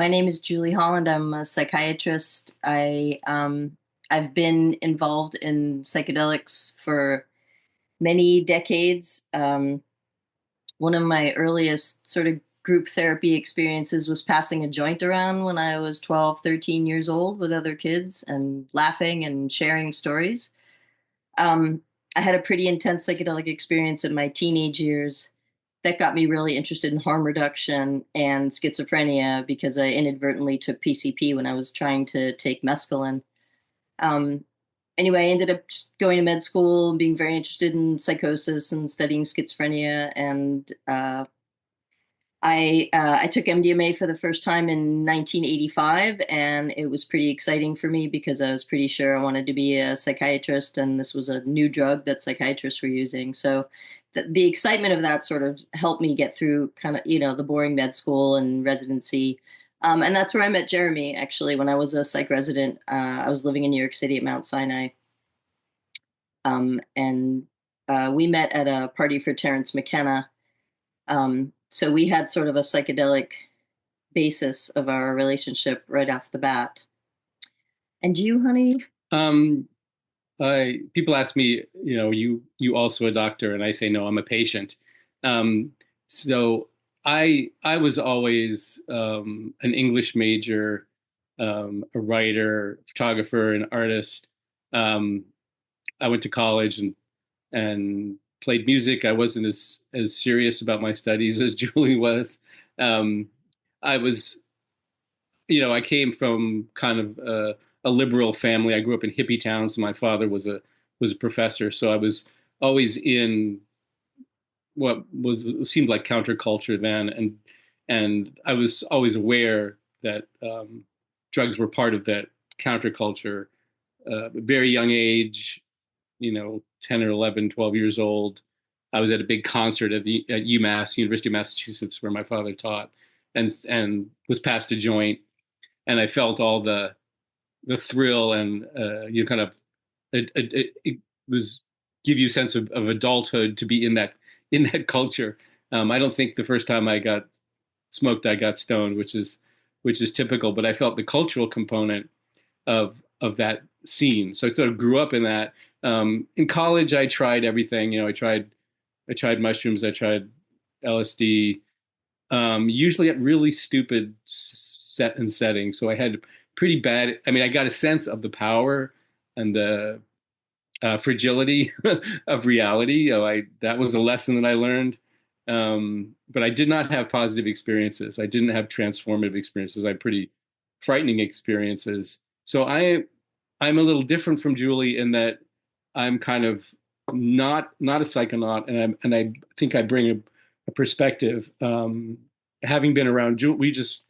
My name is Julie Holland. I'm a psychiatrist. I've been involved in psychedelics for many decades. One of my earliest sort of group therapy experiences was passing a joint around when I was 12, 13 years old with other kids and laughing and sharing stories. Um, I had a pretty intense psychedelic experience in my teenage years that got me really interested in harm reduction and schizophrenia because I inadvertently took PCP when I was trying to take mescaline. Um, anyway, I ended up just going to med school and being very interested in psychosis and studying schizophrenia. And I took MDMA for the first time in 1985, and it was pretty exciting for me because I was pretty sure I wanted to be a psychiatrist, and this was a new drug that psychiatrists were using. So the excitement of that sort of helped me get through kind of, the boring med school and residency. And that's where I met Jeremy, actually, when I was a psych resident. I was living in New York City at Mount Sinai. And we met at a party for Terence McKenna. So we had sort of a psychedelic basis of our relationship right off the bat. And you, honey? People ask me, you also a doctor, and I say no, I'm a patient. So I was always an English major, a writer, photographer, an artist. I went to college and played music. I wasn't as serious about my studies as Julie was. I was, I came from kind of a liberal family. I grew up in hippie towns. My father was a professor, so I was always in what seemed like counterculture then, and I was always aware that drugs were part of that counterculture. Very young age, 10 or 11, 12 years old. I was at a big concert at UMass, University of Massachusetts, where my father taught, and was passed a joint, and I felt all the thrill, and you kind of it was give you a sense of adulthood to be in that culture. I don't think the first time I got smoked, I got stoned, which is typical, but I felt the cultural component of that scene. So I sort of grew up in that. In college, I tried everything. I tried mushrooms. I tried LSD. Usually at really stupid set and settings. So I had pretty bad. I mean, I got a sense of the power and the fragility of reality. That was a lesson that I learned. But I did not have positive experiences. I didn't have transformative experiences. I had pretty frightening experiences. So I'm a little different from Julie in that I'm kind of not a psychonaut, and I think I bring a perspective. Having been around Julie, we just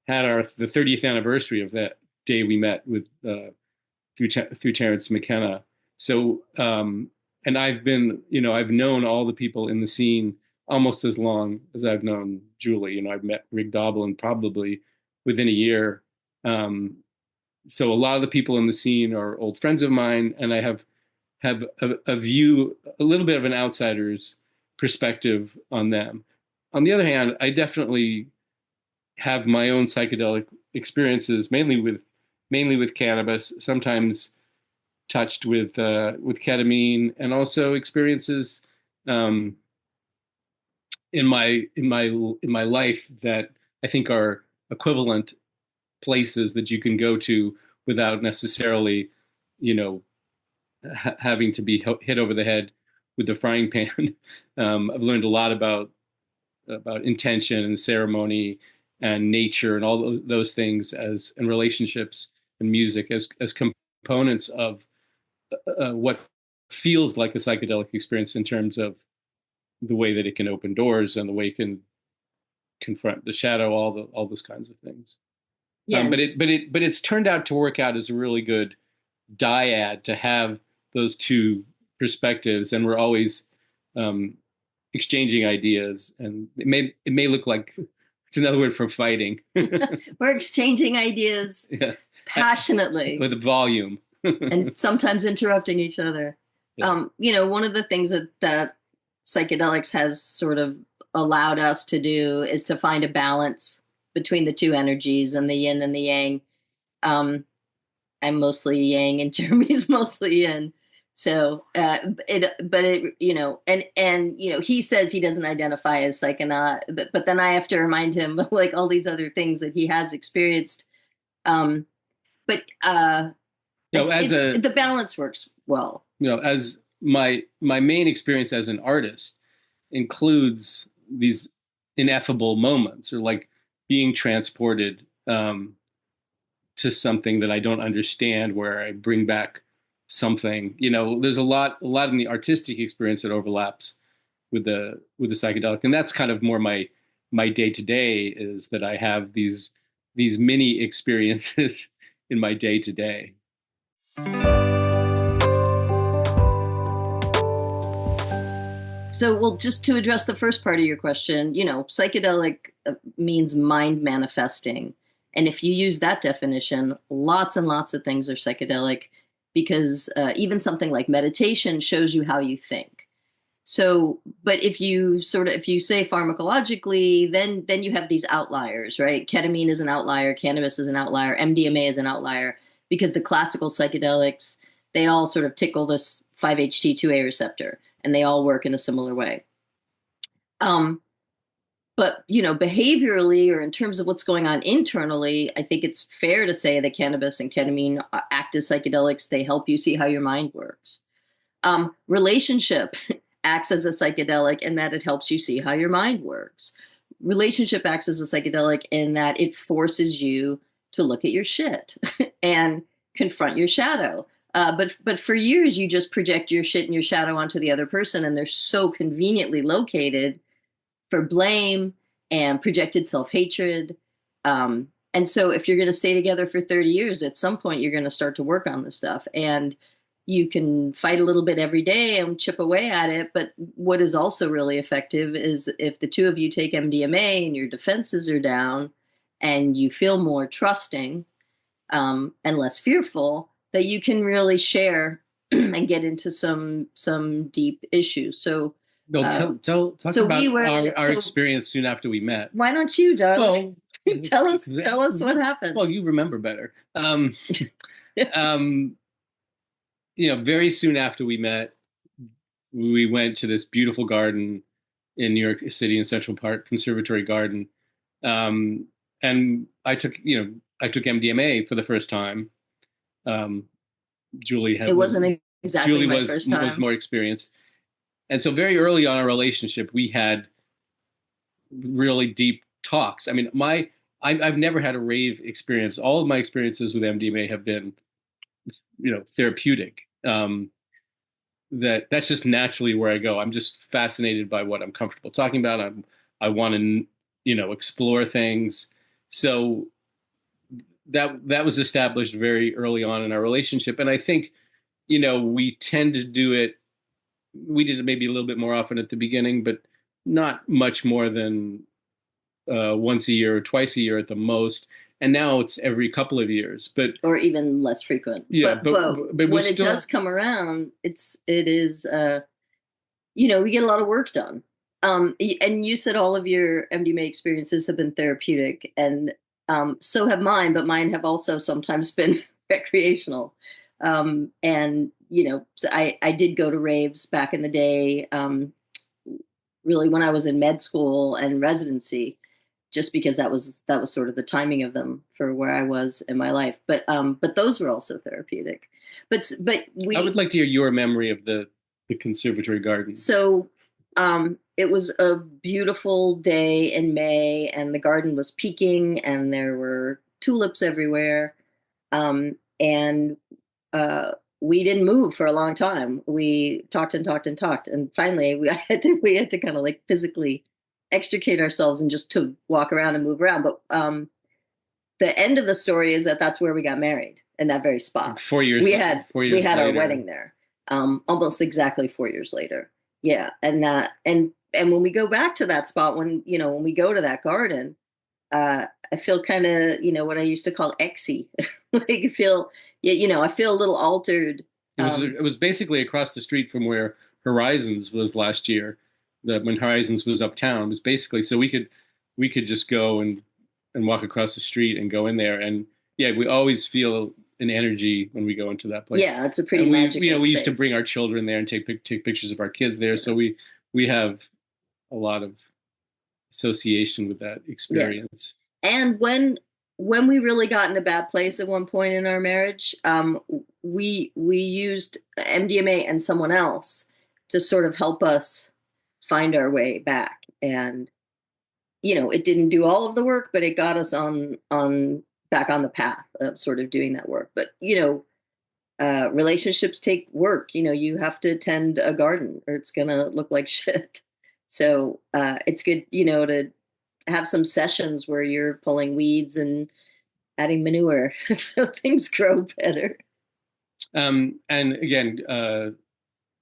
had the 30th anniversary of that day we met with through Terence McKenna. So and I've been, I've known all the people in the scene almost as long as I've known Julie. I've met Rick Doblin probably within a year. So a lot of the people in the scene are old friends of mine, and I have a view, a little bit of an outsider's perspective on them. On the other hand, I definitely have my own psychedelic experiences, mainly with cannabis, sometimes touched with ketamine, and also experiences in my life that I think are equivalent places that you can go to without necessarily, having to be hit over the head with the frying pan. I've learned a lot about intention and ceremony and nature and all those things and relationships and music as components of what feels like a psychedelic experience in terms of the way that it can open doors and the way it can confront the shadow, all those kinds of things. Yeah. But it's turned out to work out as a really good dyad to have those two perspectives, and we're always exchanging ideas. And it may look like it's another word for fighting. We're exchanging ideas Yeah. passionately With volume. and sometimes interrupting each other. Yeah. One of the things that psychedelics has sort of allowed us to do is to find a balance between the two energies and the yin and the yang. Um, I'm mostly yang and Jeremy's mostly yin. So, but it, he says he doesn't identify as psychonaut, but then I have to remind him like all these other things that he has experienced. Um, but the balance works well. As my main experience as an artist includes these ineffable moments, or like being transported to something that I don't understand, where I bring back something. There's a lot in the artistic experience that overlaps with the psychedelic, and that's kind of more my day to day, is that I have these mini experiences in my day to day. So, well, just to address the first part of your question, psychedelic means mind manifesting. And if you use that definition, lots and lots of things are psychedelic, because even something like meditation shows you how you think. So, but if you say pharmacologically, then you have these outliers, right? Ketamine is an outlier, cannabis is an outlier, MDMA is an outlier, because the classical psychedelics, they all sort of tickle this 5-HT2A receptor, and they all work in a similar way. But, behaviorally, or in terms of what's going on internally, I think it's fair to say that cannabis and ketamine act as psychedelics. They help you see how your mind works. Relationship acts as a psychedelic in that it helps you see how your mind works. Relationship acts as a psychedelic in that it forces you to look at your shit and confront your shadow. But for years, you just project your shit and your shadow onto the other person, and they're so conveniently located for blame and projected self-hatred. And so if you're going to stay together for 30 years, at some point, you're going to start to work on this stuff. And you can fight a little bit every day and chip away at it. But what is also really effective is if the two of you take MDMA and your defenses are down and you feel more trusting and less fearful, that you can really share and get into some deep issues. So, talk about our experience soon after we met. Why don't you, Doug? Well, tell us what happened. Well, you remember better. Very soon after we met, we went to this beautiful garden in New York City, in Central Park, Conservatory Garden, and I took MDMA for the first time. Julie had. It wasn't exactly Julie my first time. Was more experienced. And so very early on in our relationship, we had really deep talks. I mean, I've never had a rave experience. All of my experiences with MDMA have been, therapeutic. That's just naturally where I go. I'm just fascinated by what I'm comfortable talking about. I want to, explore things. So that was established very early on in our relationship. And I think, we tend to do it. We did it maybe a little bit more often at the beginning, but not much more than once a year or twice a year at the most. And now it's every couple of years, or even less frequent. Yeah, but when it does come around, it is we get a lot of work done. And you said all of your MDMA experiences have been therapeutic, and so have mine, but mine have also sometimes been recreational. And so I did go to raves back in the day, really when I was in med school and residency, just because that was sort of the timing of them for where I was in my life. But those were also therapeutic. But I would like to hear your memory of the Conservatory Garden. So it was a beautiful day in May, and the garden was peaking, and there were tulips everywhere. And we didn't move for a long time. We talked and talked and talked, and finally we had to kind of like physically extricate ourselves and just to walk around and move around. But the end of the story is that that's where we got married, in that very spot. 4 years. We had later. Our wedding there, almost exactly 4 years later. Yeah, and when we go back to that spot, when we go to that garden, I feel kind of, what I used to call exy. Like I feel a little altered. It was basically across the street from where Horizons was last year. When Horizons was uptown, it was basically so we could just go and and walk across the street and go in there. And yeah, we always feel an energy when we go into that place. Yeah, it's a pretty And magical we used to bring space. our children there and take pictures of our kids there. Yeah. So we have a lot of association with that Yeah. experience. And when we really got in a bad place at one point in our marriage, we used MDMA and someone else to sort of help us find our way back. And it didn't do all of the work, but it got us on back on the path of sort of doing that work. But relationships take work. You have to tend a garden, or it's gonna look like shit. So it's good, to have some sessions where you're pulling weeds and adding manure so things grow better. And again,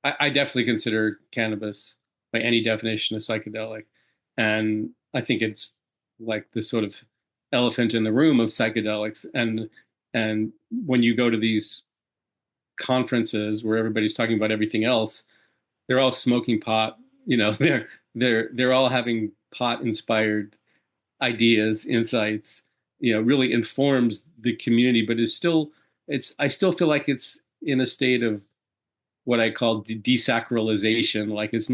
I definitely consider cannabis by any definition a psychedelic. And I think it's like the sort of elephant in the room of psychedelics. And when you go to these conferences where everybody's talking about everything else, they're all smoking pot. They're all having pot inspired ideas, insights. Really informs the community, but I still feel like it's in a state of what I call desacralization. Like it's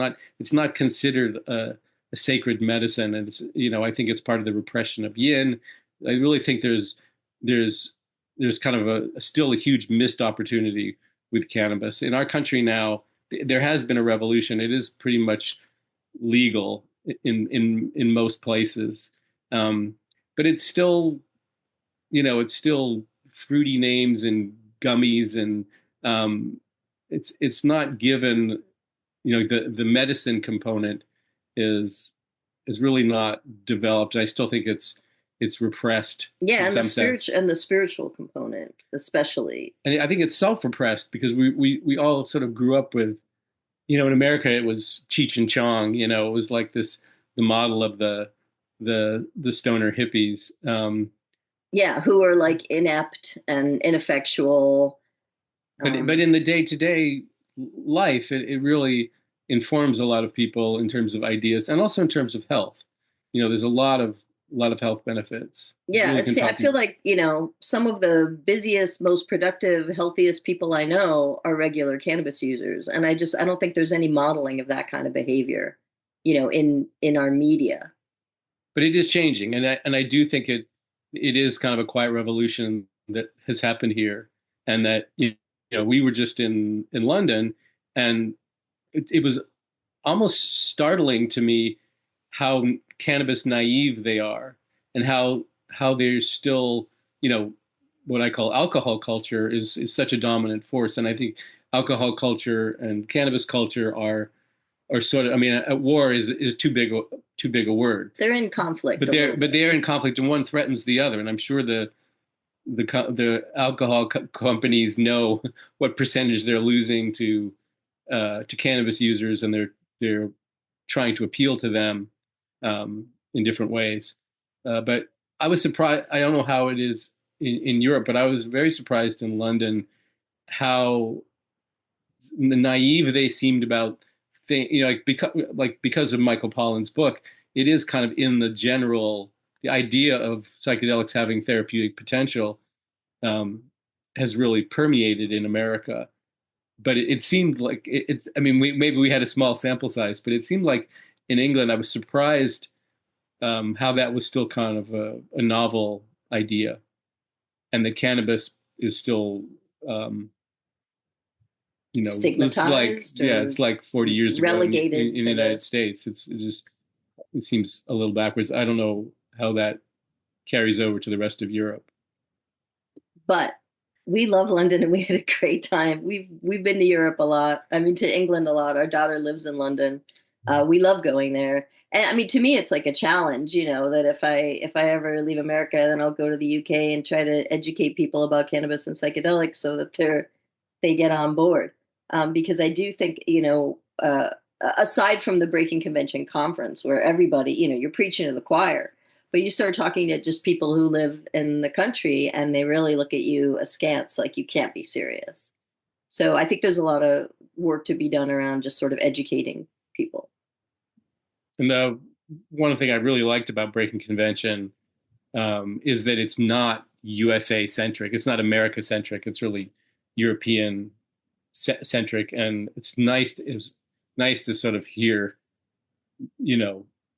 not considered a sacred medicine, and I think it's part of the repression of yin. I really think there's kind of still a huge missed opportunity with cannabis in our country now. There has been a revolution. It is pretty much legal in most places, but it's still fruity names and gummies, and it's not given. The medicine component is really not developed. I still think it's repressed Yeah, in and the some sense. spiritual component, especially. And I think it's self-repressed because we all sort of grew up with, in America it was Cheech and Chong. It was like the model of the stoner hippies. Yeah, who are like inept and ineffectual. But in the day-to-day life, it really informs a lot of people in terms of ideas and also in terms of health. There's a lot of health benefits. It Yeah, really can I talk. feel like, some of the busiest, most productive, healthiest people I know are regular cannabis users. And I don't think there's any modeling of that kind of behavior, in our media. But it is changing, and I do think it is kind of a quiet revolution that has happened here, and that we were just in London, and it was almost startling to me how cannabis naive they are, and how they're still, what I call alcohol culture is such a dominant force. And I think alcohol culture and cannabis culture are sort of, I mean, at war is too big a word. They're in conflict But a little bit. they're in conflict, and one threatens the other. And I'm sure the alcohol companies know what percentage they're losing to cannabis users, and they're trying to appeal to them in different ways. But I was surprised. I don't know how it is in Europe, but I was very surprised in London how naive they seemed about things. Because of Michael Pollan's book, it is kind of in the idea of psychedelics having therapeutic potential um, has really permeated in America. But it seemed like I mean, maybe we had a small sample size, but it seemed like in England, I was surprised how that was still kind of a novel idea, and that cannabis is still, it's like, Stigmatized yeah, or it's like 40 years ago relegated in to the the. United States. It seems a little backwards. I don't know how that carries over to the rest of Europe. But we love London and we had a great time. We've been to Europe a lot. I mean, to England a lot. Our daughter lives in London. We love going there. And I mean, to me, it's like a challenge, that if I ever leave America, then I'll go to the UK and try to educate people about cannabis and psychedelics so that they get on board. Because I do think, aside from the Breaking Convention conference where everybody, you're preaching to the choir, but you start talking to just people who live in the country and they really look at you askance, like you can't be serious. So I think there's a lot of work to be done around just sort of educating people. And one thing I really liked about Breaking Convention is that it's not USA centric. It's not America centric. It's really European centric, and it's nice to sort of hear,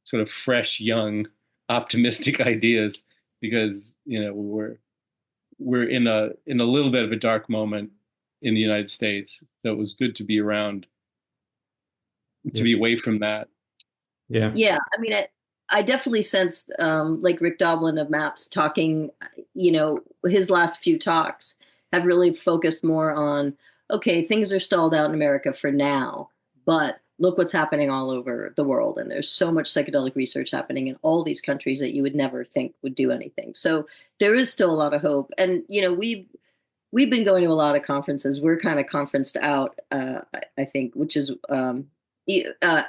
sort of fresh, young, optimistic ideas, because we're in a little bit of a dark moment in the United States. So it was good to be around, to Yeah. be away from that. Yeah. Yeah, I mean, I definitely sensed like Rick Doblin of Maps talking, his last few talks have really focused more on, okay, things are stalled out in America for now, but look what's happening all over the world. And there's so much psychedelic research happening in all these countries that you would never think would do anything. So there is still a lot of hope. And, we've been going to a lot of conferences. We're kind of conferenced out, I think, which is, and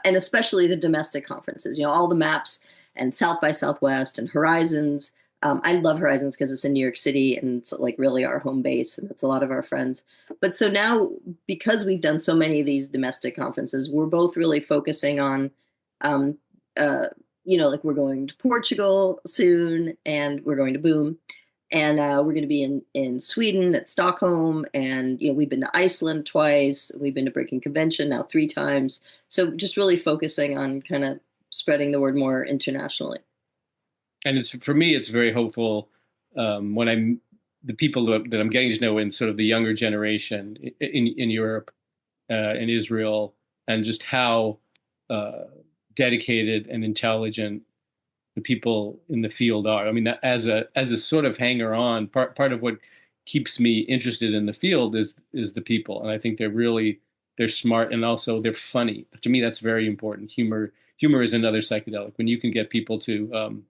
especially the domestic conferences, all the Maps and South by Southwest and Horizons. I love Horizons because it's in New York City and it's like really our home base and it's a lot of our friends. But so now, because we've done so many of these domestic conferences, we're both really focusing on, like we're going to Portugal soon and we're going to Boom. And we're going to be in Sweden at Stockholm. And, we've been to Iceland twice. We've been to Breaking Convention now 3 times. So just really focusing on kind of spreading the word more internationally. And for me, it's very hopeful when the people that I'm getting to know in sort of the younger generation in Europe, in Israel, and just how dedicated and intelligent the people in the field are. I mean, as a sort of hanger on, part of what keeps me interested in the field is the people, and I think they're smart, and also they're funny. To me, that's very important. Humor is another psychedelic. When you can get people to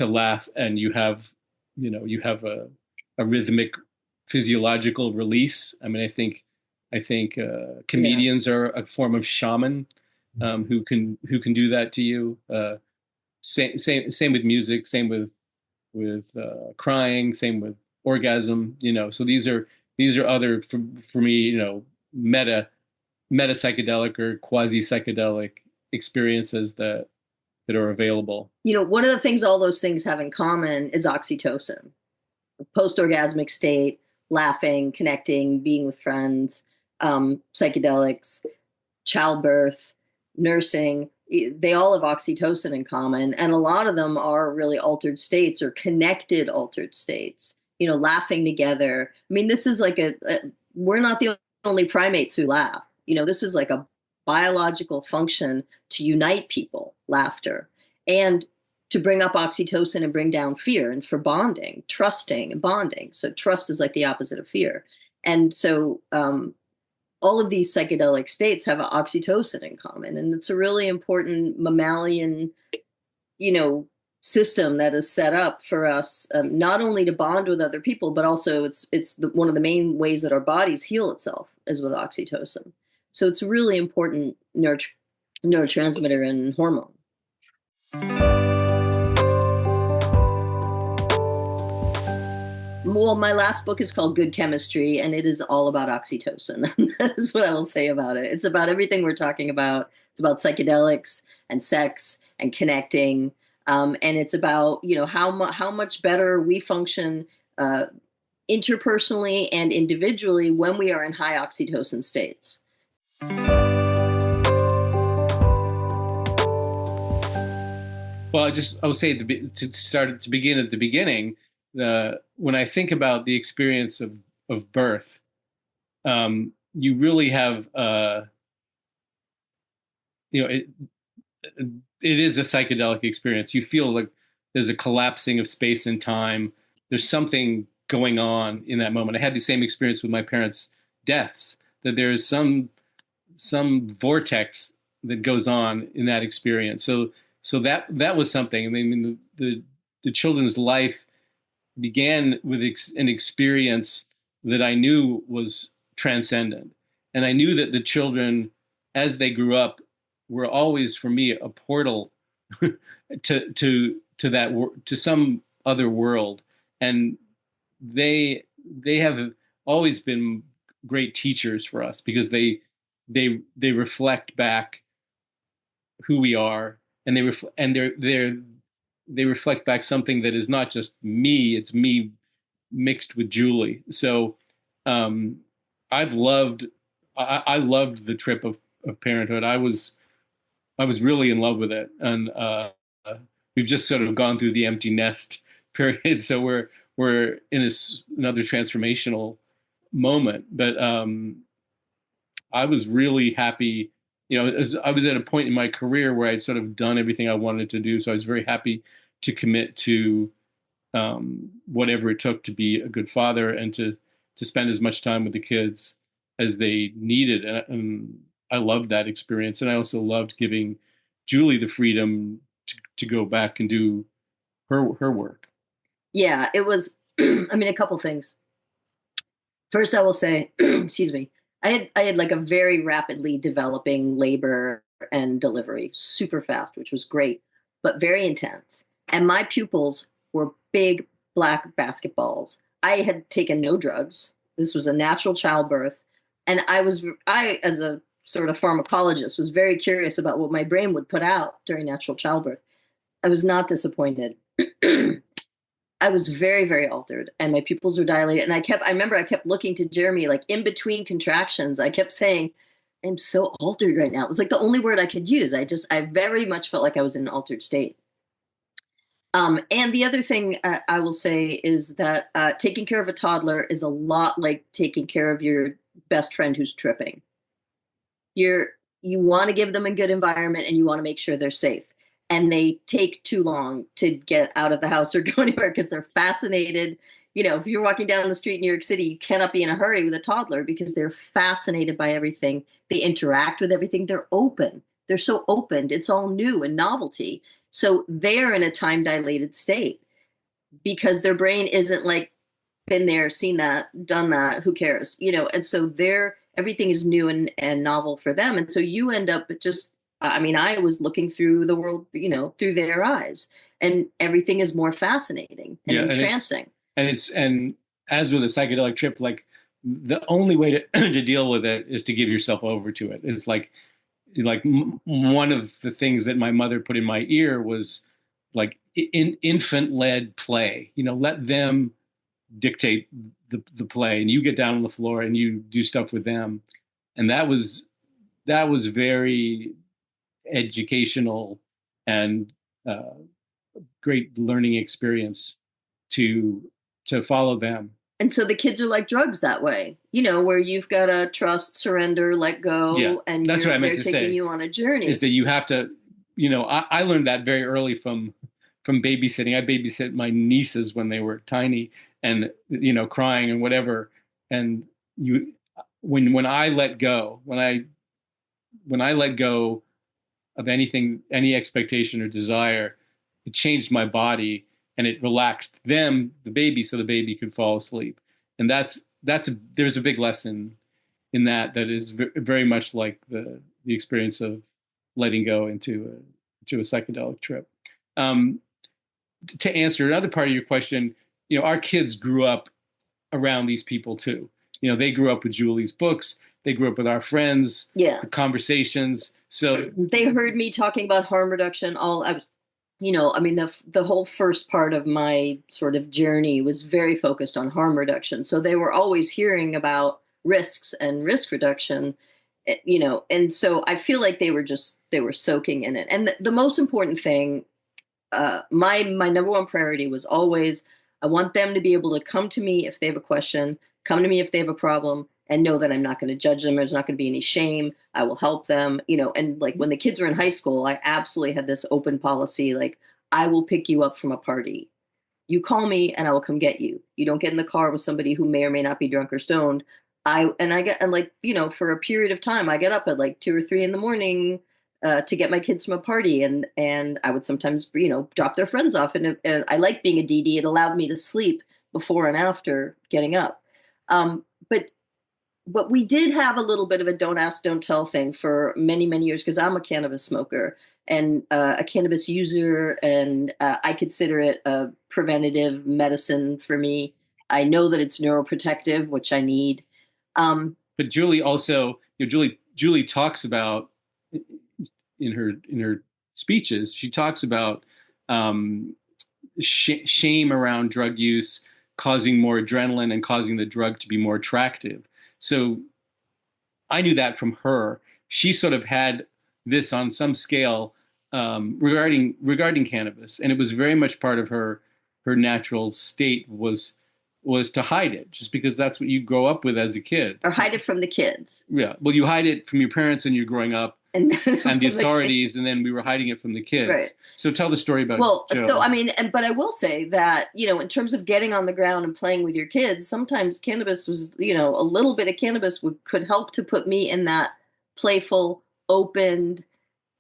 laugh, and you have a rhythmic physiological release. I mean, I think comedians are a form of shaman who can do that to you. Same with music, same with crying, same with orgasm. So these are other, for me, meta psychedelic or quasi psychedelic experiences that are available. One of the things all those things have in common is oxytocin, post-orgasmic state, laughing, connecting, being with friends, psychedelics, childbirth, nursing. They all have oxytocin in common, and a lot of them are really altered states or connected altered states, laughing together. I mean, this is like we're not the only primates who laugh. This is like a biological function to unite people, laughter, and to bring up oxytocin and bring down fear, and for bonding, trusting and bonding. So trust is like the opposite of fear. And so, all of these psychedelic states have oxytocin in common, and it's a really important mammalian, system that is set up for us, not only to bond with other people, but also it's one of the main ways that our bodies heal itself is with oxytocin. So it's a really important neurotransmitter and hormone. Well, my last book is called Good Chemistry, and it is all about oxytocin. That is what I will say about it. It's about everything we're talking about. It's about psychedelics and sex and connecting. And it's about, how much better we function interpersonally and individually when we are in high oxytocin states. Well, I would say to begin at the beginning, when I think about the experience of birth, you really have, it is a psychedelic experience. You feel like there's a collapsing of space and time. There's something going on in that moment. I had the same experience with my parents' deaths, that there is some vortex that goes on in that experience. So that was something. I mean, the children's life began with an experience that I knew was transcendent, and I knew that the children, as they grew up, were always for me a portal to some other world, and they have always been great teachers for us, because they reflect back who we are, and they're they reflect back something that is not just me, it's me mixed with Julie. So um, I've loved, I loved the trip of parenthood. I was really in love with it. And we've just sort of gone through the empty nest period. So we're in another transformational moment. But I was really happy. You know, I was at a point in my career where I'd sort of done everything I wanted to do. So I was very happy to commit to whatever it took to be a good father and to spend as much time with the kids as they needed. And I loved that experience. And I also loved giving Julie the freedom to go back and do her work. Yeah, it was, I mean, a couple things. First, I will say, excuse me, I had like a very rapidly developing labor and delivery, super fast, which was great, but very intense. And my pupils were big black basketballs. I had taken no drugs. This was a natural childbirth. And I, as a sort of pharmacologist, was very curious about what my brain would put out during natural childbirth. I was not disappointed. I was very, very altered and my pupils were dilated. And I remember I kept looking to Jeremy, like in between contractions, I kept saying, I'm so altered right now. It was like the only word I could use. I very much felt like I was in an altered state. And the other thing I will say is that taking care of a toddler is a lot like taking care of your best friend who's tripping. You want to give them a good environment and you want to make sure they're safe. And they take too long to get out of the house or go anywhere because they're fascinated. You know, if you're walking down the street in New York City, you cannot be in a hurry with a toddler because they're fascinated by everything. They interact with everything. They're open. They're so open. It's all new and novelty. So they're in a time dilated state because their brain isn't like been there, seen that, done that, who cares, you know? And so everything is new and novel for them. And so you end up just, I mean, I was looking through the world, you know, through their eyes, and everything is more fascinating and entrancing. And as with a psychedelic trip, like the only way to, to deal with it is to give yourself over to it. It's like one of the things that my mother put in my ear was like infant led play, you know, let them dictate the play and you get down on the floor and you do stuff with them. And that was very educational and great learning experience to follow them. And so the kids are like drugs that way, you know, where you've got to trust, surrender, let go. Yeah, and that's what I meant they're to taking say, you on a journey. Is that you have to, you know, I learned that very early from babysitting. I babysit my nieces when they were tiny and, you know, crying and whatever. And when I let go, when I let go of anything, any expectation or desire, it changed my body and it relaxed them, the baby, so the baby could fall asleep. And there's a big lesson in that is very much like the experience of letting go into a psychedelic trip. To answer another part of your question, you know, our kids grew up around these people too. You know, they grew up with Julie's books. They grew up with our friends, the conversations. So they heard me talking about harm reduction. You know, I mean, the whole first part of my sort of journey was very focused on harm reduction. So they were always hearing about risks and risk reduction, you know, and so I feel like they were soaking in it. And the most important thing, my number one priority was always, I want them to be able to come to me if they have a question, come to me if they have a problem, and know that I'm not going to judge them. There's not going to be any shame. I will help them, you know. And like when the kids were in high school, I absolutely had this open policy, like, I will pick you up from a party. You call me and I will come get you. You don't get in the car with somebody who may or may not be drunk or stoned. And like, you know, for a period of time, I get up at like 2 or 3 in the morning to get my kids from a party. And I would sometimes, you know, drop their friends off. And I like being a DD. It allowed me to sleep before and after getting up. But we did have a little bit of a don't ask, don't tell thing for many, many years because I'm a cannabis smoker and a cannabis user, and I consider it a preventative medicine for me. I know that it's neuroprotective, which I need. But Julie also, you know, Julie talks about in her speeches, she talks about shame around drug use causing more adrenaline and causing the drug to be more attractive. So I knew that from her. She sort of had this on some scale regarding cannabis, and it was very much part of her natural state was to hide it, just because that's what you grow up with as a kid. Or hide it from the kids. Yeah, well, you hide it from your parents and you're growing up, and the authorities, and then we were hiding it from the kids. Right. So tell the story about Joe. So I mean, but I will say that, in terms of getting on the ground and playing with your kids, sometimes cannabis was, a little bit of cannabis could help to put me in that playful, opened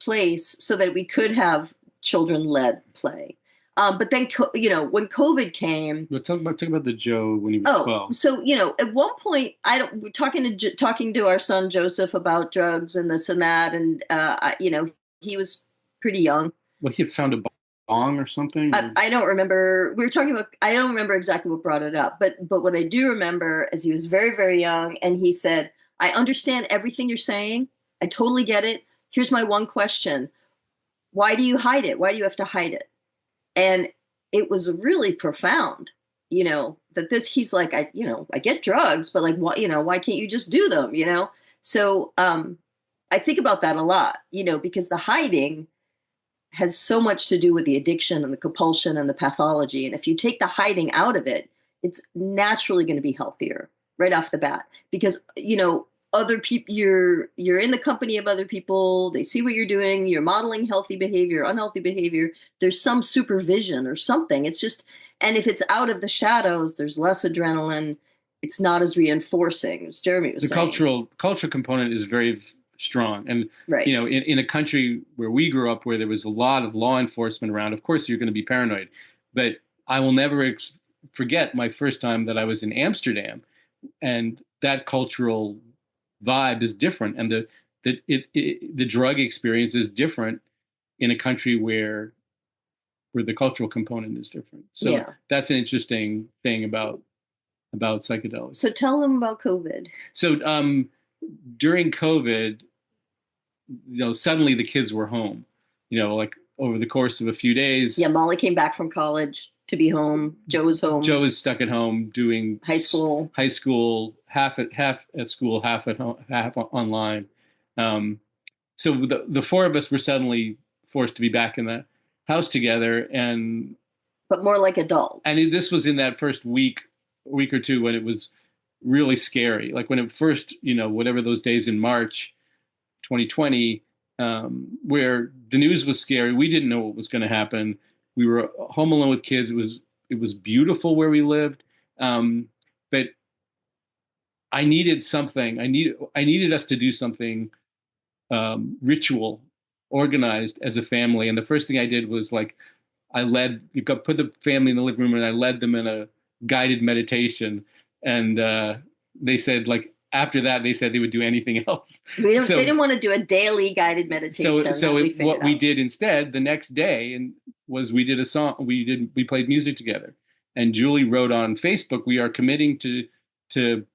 place so that we could have children-led play. But then, when COVID came, But talk about the Joe when he was 12. So at one point, we're talking to our son Joseph about drugs and this and that, and he was pretty young. Well, he had found a bong or something. I don't remember. We were talking about. I don't remember exactly what brought it up, but what I do remember is he was very, very young, and he said, "I understand everything you're saying. I totally get it. Here's my one question: why do you hide it? Why do you have to hide it?" And it was really profound, that he's like, I get drugs, but like, why can't you just do them, So I think about that a lot, because the hiding has so much to do with the addiction and the compulsion and the pathology. And if you take the hiding out of it, it's naturally going to be healthier right off the bat, because, other people, you're in the company of other people. They see what you're doing. You're modeling healthy behavior, unhealthy behavior. There's some supervision or something. It's just, and if it's out of the shadows, there's less adrenaline. It's not as reinforcing, as Jeremy was saying. The cultural component is very strong. And, right. In a country where we grew up, where there was a lot of law enforcement around, of course, you're going to be paranoid. But I will never forget my first time that I was in Amsterdam, and that cultural vibe is different, and the drug experience is different in a country where the cultural component is different. So that's an interesting thing about psychedelics. So tell them about COVID. So during COVID, suddenly the kids were home, like over the course of a few days. Yeah, Molly came back from college to be home. Joe was home. Joe was stuck at home doing high school, half at school, half at home, half online. So the four of us were suddenly forced to be back in the house together, but more like adults. And this was in that first week or two when it was really scary. Like when it first, whatever those days in March 2020, where the news was scary. We didn't know what was going to happen. We were home alone with kids. It was beautiful where we lived, but I needed something. I needed us to do something ritual, organized as a family. And the first thing I did was put the family in the living room, and I led them in a guided meditation. And they said, after that, they said they would do anything else. They didn't want to do a daily guided meditation. So what we did instead the next day was we did a song. We played music together, and Julie wrote on Facebook, "We are committing to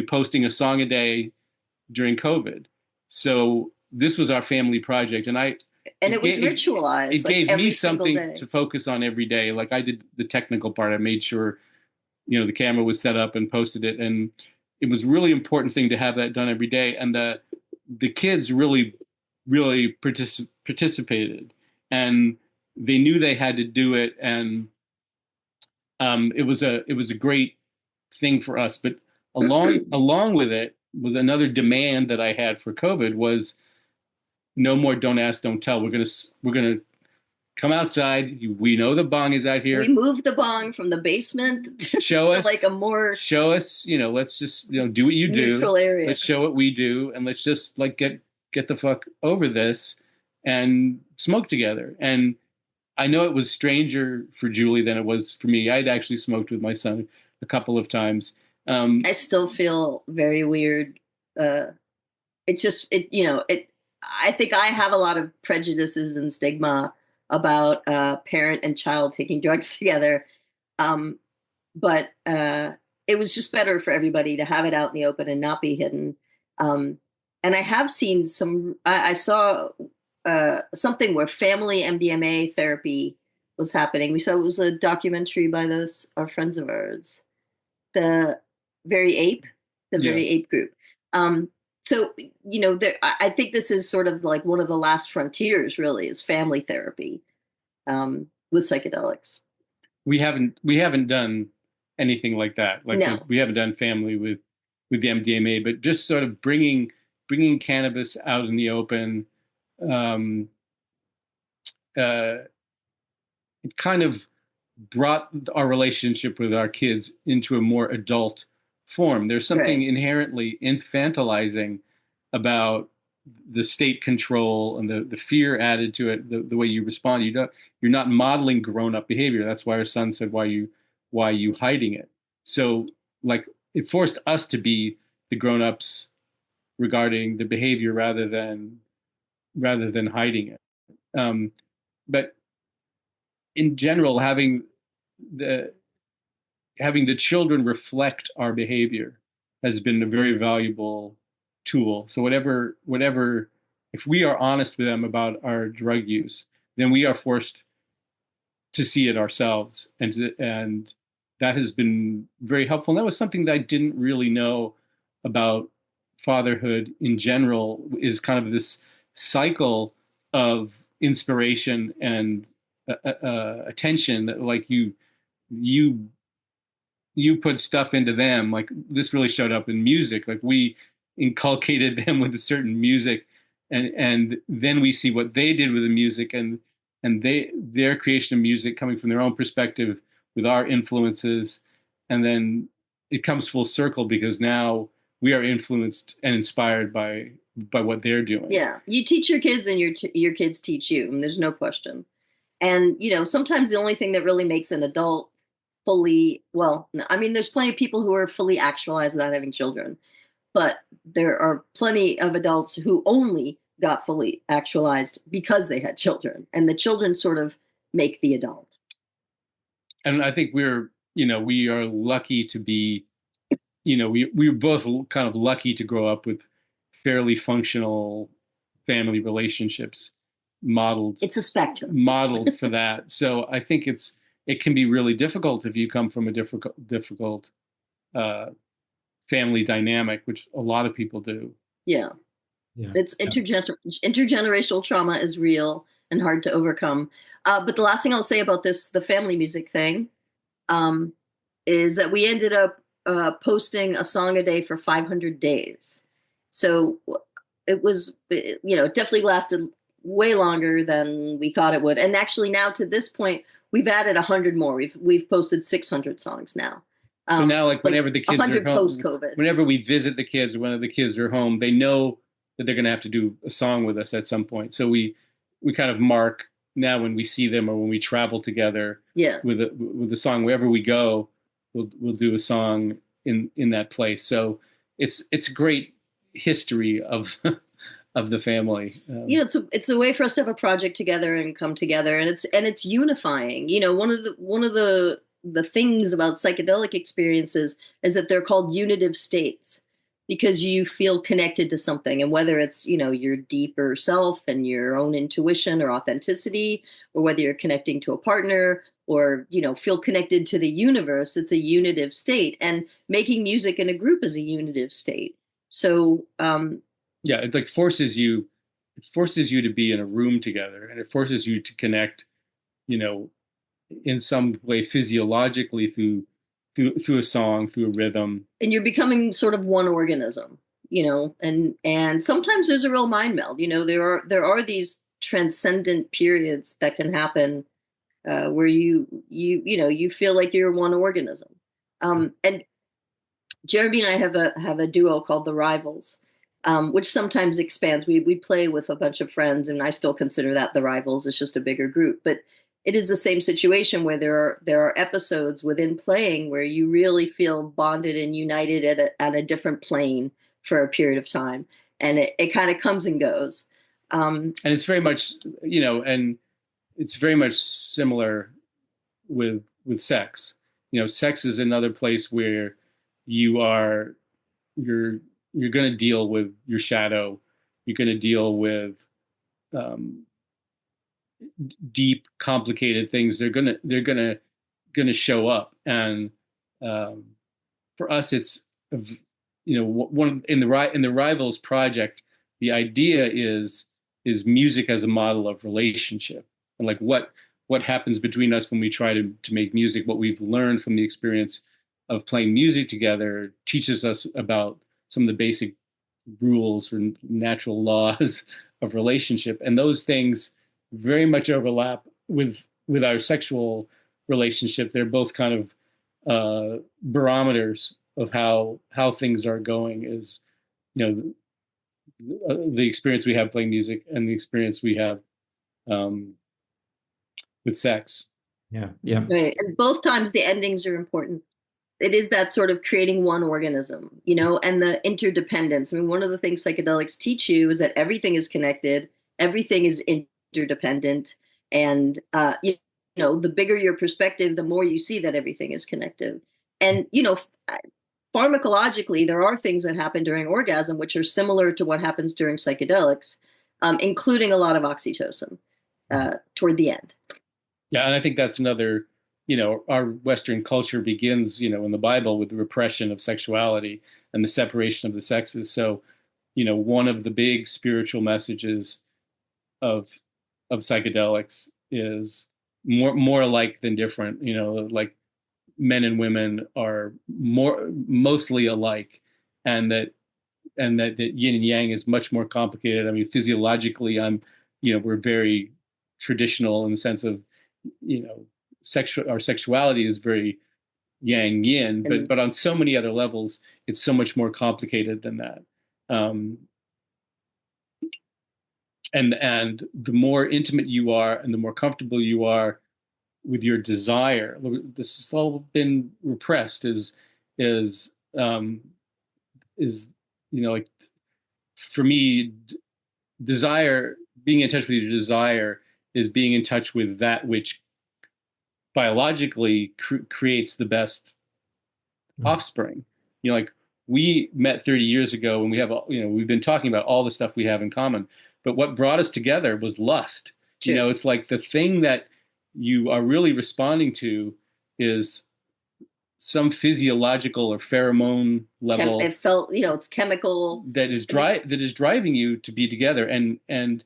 posting a song a day during COVID." So this was our family project, and it was ritualized. It gave me something to focus on every day. Like I did the technical part. I made sure, the camera was set up and posted it, and it was a really important thing to have that done every day. And the kids really, really participated, and they knew they had to do it. And it was a great thing for us. But along with it was another demand that I had for COVID was no more don't ask, don't tell. We're gonna come outside. We know the bong is out here. We moved the bong from the basement show us show us, let's just, do what you do. Area. Let's show what we do. And let's just get the fuck over this and smoke together. And I know it was stranger for Julie than it was for me. I'd actually smoked with my son a couple of times. I still feel very weird. It's just, I think I have a lot of prejudices and stigma about parent and child taking drugs together. But it was just better for everybody to have it out in the open and not be hidden. And I have seen I saw something where family MDMA therapy was happening. We saw it was a documentary by those our friends of ours, the very ape, the Yeah. very ape group. Um, so I think this is sort of like one of the last frontiers, really, is family therapy with psychedelics. We haven't done anything like that. Like No, we haven't done family with the MDMA, but just sort of bringing cannabis out in the open. Um, uh, it kind of brought our relationship with our kids into a more adult form. There's something right. inherently infantilizing about the state control and the fear added to it, the way you respond. You're not modeling grown up behavior. That's why our son said, why are you hiding it? So like it forced us to be the grown ups regarding the behavior rather than hiding it. But in general, the having the children reflect our behavior has been a very valuable tool. So whatever, if we are honest with them about our drug use, then we are forced to see it ourselves, and that has been very helpful. And that was something that I didn't really know about fatherhood in general, is kind of this cycle of inspiration and attention that like you you put stuff into them. Like this really showed up in music. Like we inculcated them with a certain music, and then we see what they did with the music, and their creation of music coming from their own perspective with our influences, and then it comes full circle because now we are influenced and inspired by what they're doing. Yeah, you teach your kids, and your kids teach you, and there's no question. And sometimes the only thing that really makes an adult fully well, I mean, there's plenty of people who are fully actualized without having children, but there are plenty of adults who only got fully actualized because they had children, and the children sort of make the adult. And I think we are lucky to be, we were both kind of lucky to grow up with fairly functional family relationships modeled It's a spectrum. modeled for that. So I think it can be really difficult if you come from a difficult uh, family dynamic, which a lot of people do. Yeah, Yeah. it's intergenerational trauma is real and hard to overcome. But the last thing I'll say about the family music thing, um, is that we ended up posting a song a day for 500 days. So it definitely lasted way longer than we thought it would. And actually now to this point, we've added 100 more. We've posted 600 songs now. So now, like whenever the kids are 100 home, post-COVID. whenever we visit the kids or whenever the kids are home, they know that they're going to have to do a song with us at some point. So we kind of mark now when we see them or when we travel together. Yeah. With a song, wherever we go, we'll do a song in that place. So it's a great history of of the family. It's a way for us to have a project together and come together, and it's unifying. One of the things about psychedelic experiences is that they're called unitive states because you feel connected to something, and whether it's your deeper self and your own intuition or authenticity, or whether you're connecting to a partner or feel connected to the universe, it's a unitive state, and making music in a group is a unitive state. So yeah, it like forces you to be in a room together, and it forces you to connect, in some way physiologically through a song, through a rhythm. And you're becoming sort of one organism, and sometimes there's a real mind meld. There are these transcendent periods that can happen where you feel like you're one organism. And Jeremy and I have a duo called the Rivals, which sometimes expands. We play with a bunch of friends, and I still consider that the Rivals. It's just a bigger group, but it is the same situation where there are episodes within playing where you really feel bonded and united at a different plane for a period of time, and it kind of comes and goes. And it's very much, and it's very much similar with sex. Sex is another place where you're going to deal with your shadow. You're going to deal with deep, complicated things, they're gonna show up. And um, for us, it's one in the Rivals project, the idea is music as a model of relationship, and like what happens between us when we try to make music. What we've learned from the experience of playing music together teaches us about some of the basic rules or natural laws of relationship, and those things very much overlap with our sexual relationship. They're both kind of barometers of how things are going. Is you know the experience we have playing music and the experience we have um, with sex. Yeah, yeah. Right. And both times the endings are important. It is that sort of creating one organism, and the interdependence. I mean, one of the things psychedelics teach you is that everything is connected, everything is interdependent, and the bigger your perspective, the more you see that everything is connected. And pharmacologically, there are things that happen during orgasm which are similar to what happens during psychedelics, including a lot of oxytocin toward the end. Yeah, and I think that's another. Our Western culture begins, in the Bible with the repression of sexuality and the separation of the sexes. So, one of the big spiritual messages of psychedelics is more alike than different. Like men and women are mostly alike, and that yin and yang is much more complicated. I mean, physiologically, we're very traditional in the sense of, our sexuality is very yang yin, but on so many other levels, it's so much more complicated than that. And the more intimate you are, and the more comfortable you are with your desire, this has all been repressed. Like for me, desire, being in touch with your desire, is being in touch with that which biologically creates the best offspring. Like we met 30 years ago, and we've been talking about all the stuff we have in common, but what brought us together was lust. True. It's like the thing that you are really responding to is some physiological or pheromone level. It felt, it's chemical that is driving you to be together, and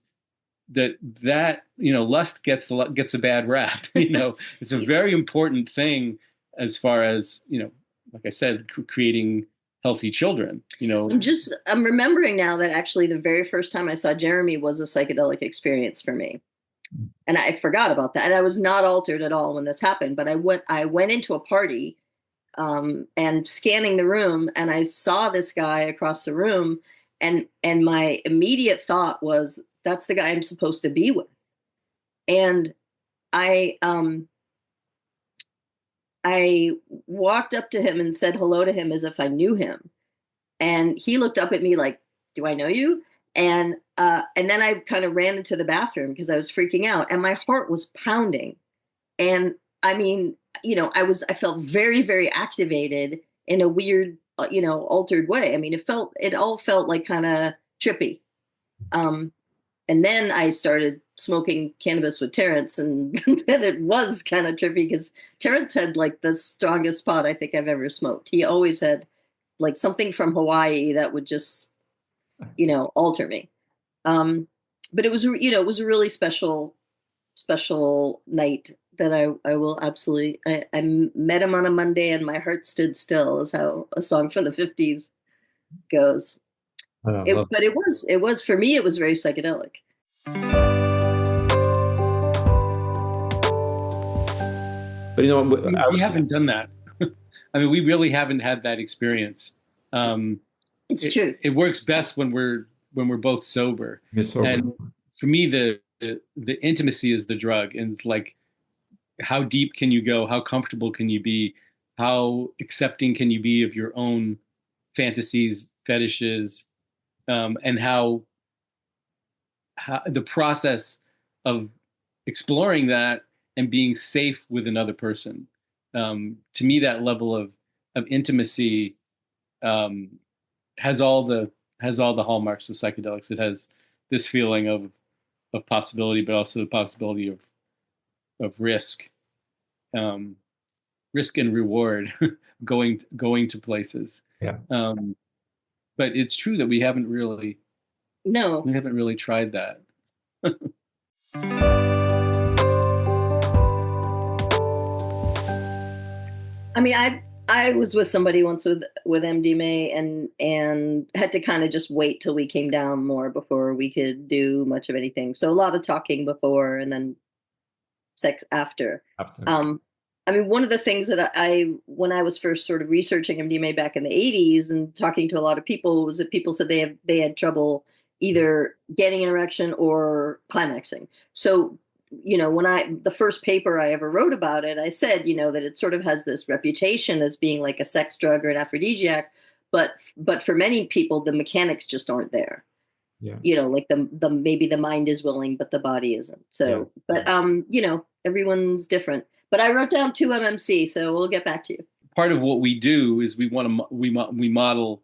that lust gets a bad rap. It's a very important thing as far as like I said, creating healthy children. I'm remembering now that actually the very first time I saw Jeremy was a psychedelic experience for me, and I forgot about that. And I was not altered at all when this happened, but I went into a party and scanning the room, and I saw this guy across the room, and my immediate thought was, that's the guy I'm supposed to be with. And I walked up to him and said hello to him as if I knew him. And he looked up at me like, do I know you? And then I kind of ran into the bathroom because I was freaking out, and my heart was pounding. And I mean, I felt very, very activated in a weird, altered way. I mean, it all felt like kind of trippy. And then I started smoking cannabis with Terrence, and then it was kind of trippy because Terrence had like the strongest pot I think I've ever smoked. He always had like something from Hawaii that would just, alter me. But it was, it was a really special night that I will absolutely, I met him on a Monday and my heart stood still, is how a song from the 50s goes. But it was for me, it was very psychedelic. But we haven't done that. I mean, we really haven't had that experience. It's true. It works best when we're both sober. And for me, the intimacy is the drug, and it's like, how deep can you go? How comfortable can you be? How accepting can you be of your own fantasies, fetishes, and how the process of exploring that and being safe with another person. To me, that level of intimacy has all the hallmarks of psychedelics. It has this feeling of of possibility, but also the possibility of risk, um, risk and reward, going to places. Yeah. But it's true that No. we haven't really tried that. I mean, I was with somebody once with MDMA and had to kind of just wait till we came down more before we could do much of anything. So a lot of talking before and then sex after. I mean, one of the things that when I was first sort of researching MDMA back in the 80s and talking to a lot of people was that people said they had trouble either getting an erection or climaxing. So, when the first paper I ever wrote about it, I said, that it sort of has this reputation as being like a sex drug or an aphrodisiac, but for many people, the mechanics just aren't there. Yeah. Like the maybe the mind is willing, but the body isn't. So, yeah. But everyone's different. But I wrote down 2 MMC, so we'll get back to you. Part of what we do is we model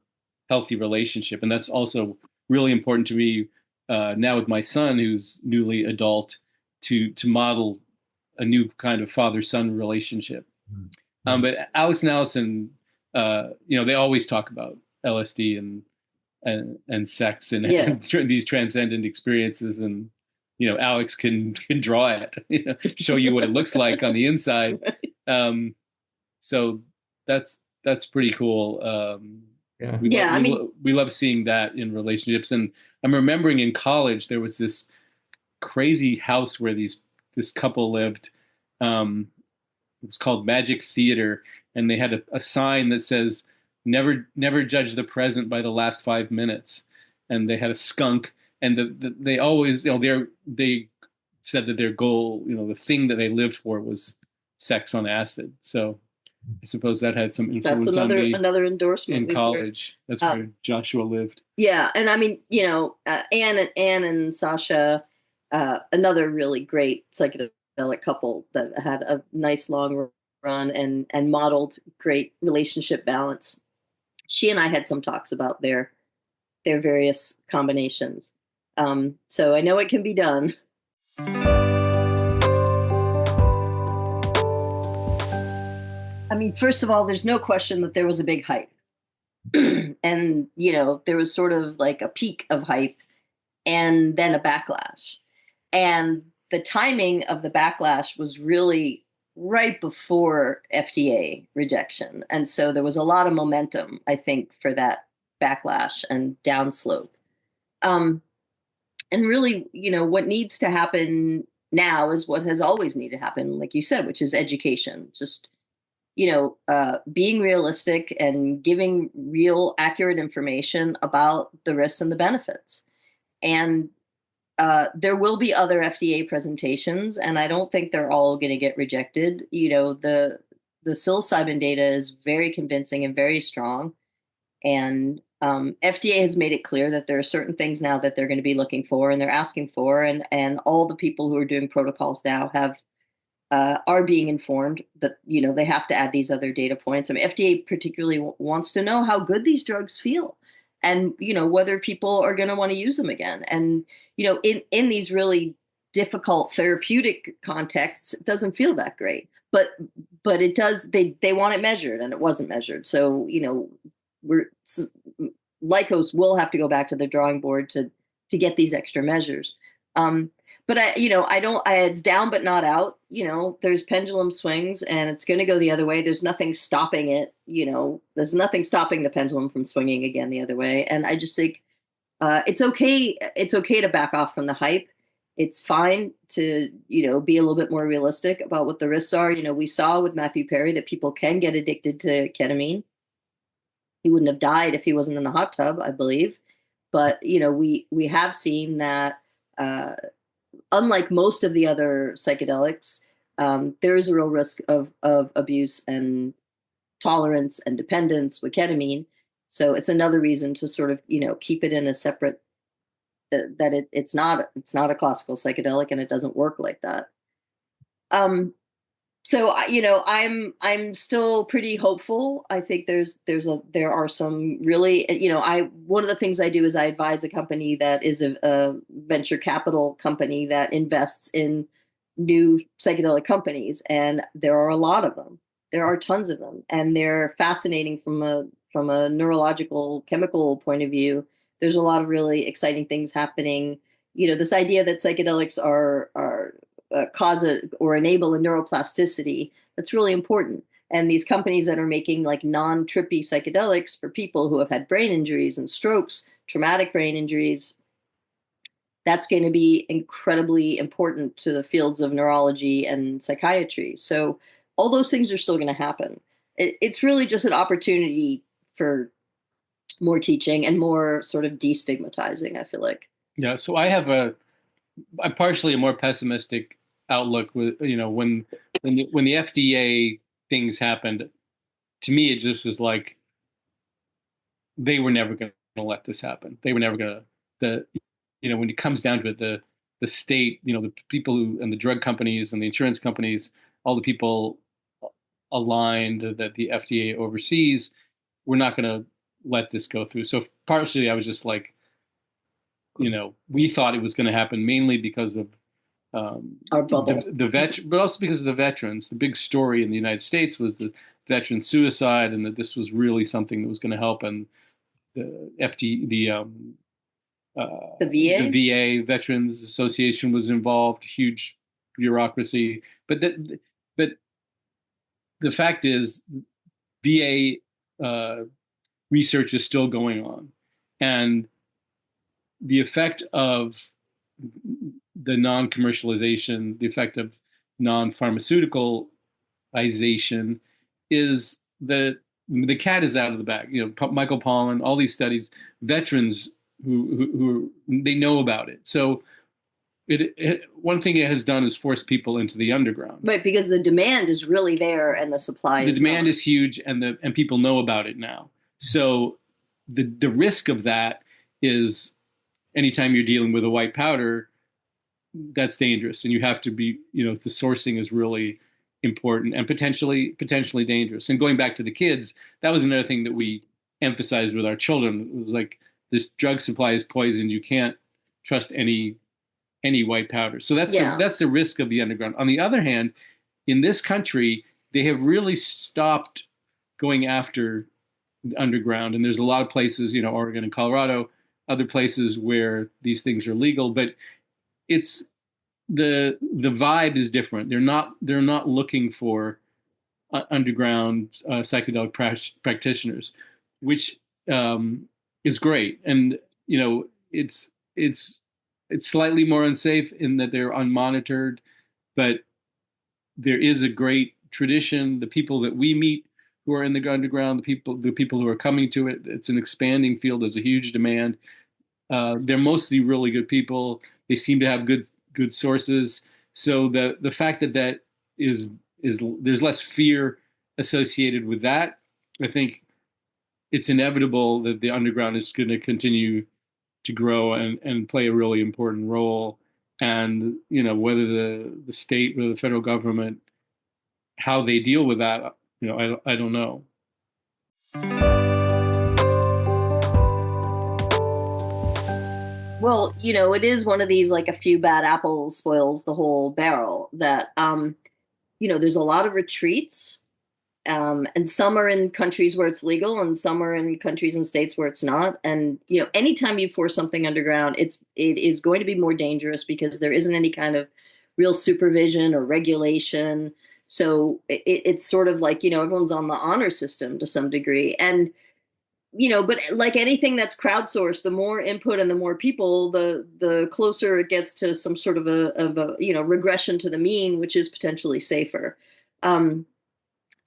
healthy relationship, and that's also really important to me now with my son, who's newly adult, to model a new kind of father-son relationship. Mm-hmm. But Alex and Allison, they always talk about LSD and sex and, yeah. and these transcendent experiences, and Alex can draw it, show you what it looks like on the inside. So that's pretty cool. We love seeing that in relationships. And I'm remembering in college there was this crazy house where this couple lived. It was called Magic Theater, and they had a sign that says never judge the present by the last 5 minutes. And they had a skunk, and they always, they said that their goal, the thing that they lived for was sex on acid. So I suppose that had some influence on me. Another endorsement in college. That's where Joshua lived. Yeah, and I mean, Anne and Sasha, another really great psychedelic couple that had a nice long run and modeled great relationship balance. She and I had some talks about their various combinations. So I know it can be done. I mean, first of all, there's no question that there was a big hype. And, there was sort of like a peak of hype and then a backlash. And the timing of the backlash was really right before FDA rejection. And so there was a lot of momentum, I think, for that backlash and downslope. And really, what needs to happen now is what has always needed to happen, like you said, which is education. Just, being realistic and giving real, accurate information about the risks and the benefits. And there will be other FDA presentations, and I don't think they're all going to get rejected. The psilocybin data is very convincing and very strong. And FDA has made it clear that there are certain things now that they're going to be looking for and they're asking for, and all the people who are doing protocols now are being informed that they have to add these other data points. I mean, FDA particularly wants to know how good these drugs feel, and whether people are going to want to use them again. And in these really difficult therapeutic contexts, it doesn't feel that great, but it does. They want it measured, and it wasn't measured. So Lycos will have to go back to the drawing board to get these extra measures. But it's down but not out. There's pendulum swings, and it's going to go the other way. There's nothing stopping it. There's nothing stopping the pendulum from swinging again the other way. And I just think it's okay. It's okay to back off from the hype. It's fine to be a little bit more realistic about what the risks are. We saw with Matthew Perry that people can get addicted to ketamine. He wouldn't have died if he wasn't in the hot tub, I believe. But, we have seen that unlike most of the other psychedelics, there is a real risk of abuse and tolerance and dependence with ketamine. So it's another reason to sort of, keep it in a separate, that it's not a classical psychedelic and it doesn't work like that. So I'm still pretty hopeful. I think there are some really, I one of the things I do is I advise a company that is a venture capital company that invests in new psychedelic companies, and there are a lot of them. There are tons of them, and they're fascinating from a neurological chemical point of view. There's a lot of really exciting things happening. This idea that psychedelics are cause or enable a neuroplasticity, that's really important. And these companies that are making like non-trippy psychedelics for people who have had brain injuries and strokes, traumatic brain injuries, that's going to be incredibly important to the fields of neurology and psychiatry. So all those things are still going to happen. It's really just an opportunity for more teaching and more sort of destigmatizing, I feel like. Yeah, so I'm partially a more pessimistic outlook with, when the FDA things happened, to me it just was like they were never going to let this happen. They were never going to when it comes down to it, the state, the people who and the drug companies and the insurance companies, all the people aligned that the FDA oversees, we're not going to let this go through. So partially, I was just like, we thought it was going to happen mainly because of Our bubble. but also because of the veterans. The big story in the United States was the veteran suicide, and that this was really something that was going to help. And the The VA? the VA Veterans Association was involved, huge bureaucracy. But the fact is, VA research is still going on, and the effect of the non-commercialization, the effect of non-pharmaceuticalization is that the cat is out of the bag. Michael Pollan, all these studies, veterans who they know about it. So one thing it has done is force people into the underground. Right, because the demand is really there and the supply The is demand not. is huge, and people know about it now. So the risk of that is anytime you're dealing with a white powder, that's dangerous, and you have to be, the sourcing is really important and potentially dangerous. And going back to the kids, that was another thing that we emphasized with our children. It was like, this drug supply is poisoned. You can't trust any white powder. So that's the risk of the underground. On the other hand, in this country, they have really stopped going after the underground, and there's a lot of places, Oregon and Colorado, other places where these things are legal, but it's the vibe is different. They're not looking for underground psychedelic practitioners, which is great. And it's slightly more unsafe in that they're unmonitored, but there is a great tradition. The people that we meet who are in the underground, the people who are coming to it, it's an expanding field. There's a huge demand. They're mostly really good people. They seem to have good sources. So the fact that is there's less fear associated with that. I think it's inevitable that the underground is going to continue to grow and play a really important role. And whether the state or the federal government, how they deal with that, I don't know. Well, it is one of these, like, a few bad apples spoils the whole barrel, that there's a lot of retreats, and some are in countries where it's legal and some are in countries and states where it's not. And anytime you force something underground, it is going to be more dangerous because there isn't any kind of real supervision or regulation. So it's sort of like, everyone's on the honor system to some degree. And but like anything that's crowdsourced, the more input and the more people, the closer it gets to some sort of a regression to the mean, which is potentially safer. um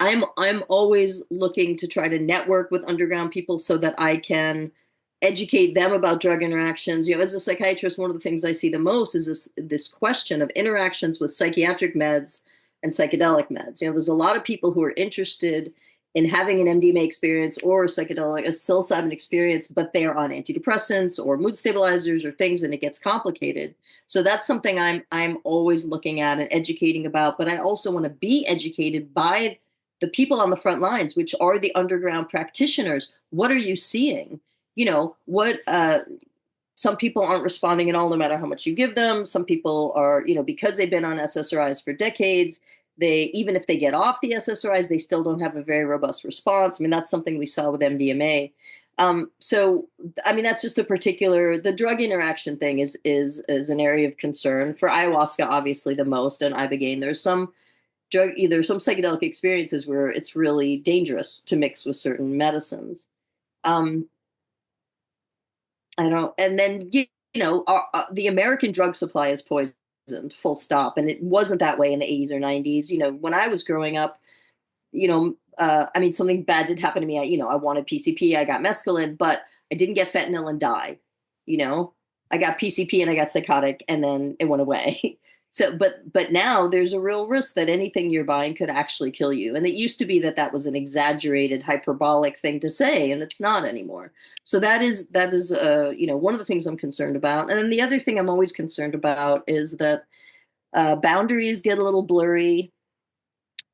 I'm always looking to try to network with underground people so that I can educate them about drug interactions. As a psychiatrist, one of the things I see the most is this question of interactions with psychiatric meds and psychedelic meds. There's a lot of people who are interested in having an MDMA experience or a psychedelic, a psilocybin experience, but they are on antidepressants or mood stabilizers or things, and it gets complicated. So that's something I'm always looking at and educating about. But I also want to be educated by the people on the front lines, which are the underground practitioners. What are you seeing? You know, what some people aren't responding at all, no matter how much you give them. Some people are, you know, because they've been on SSRIs for decades, they, even if they get off the SSRIs, they still don't have a very robust response. I mean, that's something we saw with MDMA. So, I mean, that's just a particular, the drug interaction thing is an area of concern for ayahuasca, obviously the most, and ibogaine. There's some drug, either some psychedelic experiences where it's really dangerous to mix with certain medicines. I don't, and then, you know, the American drug supply is poisoned, full stop. And it wasn't that way in the 80s or 90s. You know, when I was growing up, you know, I mean, something bad did happen to me. I wanted PCP, I got mescaline, but I didn't get fentanyl and die. You know, I got PCP and I got psychotic, and then it went away. So, but now there's a real risk that anything you're buying could actually kill you. And it used to be that was an exaggerated, hyperbolic thing to say, and it's not anymore. So that is you know, one of the things I'm concerned about. And then the other thing I'm always concerned about is that boundaries get a little blurry.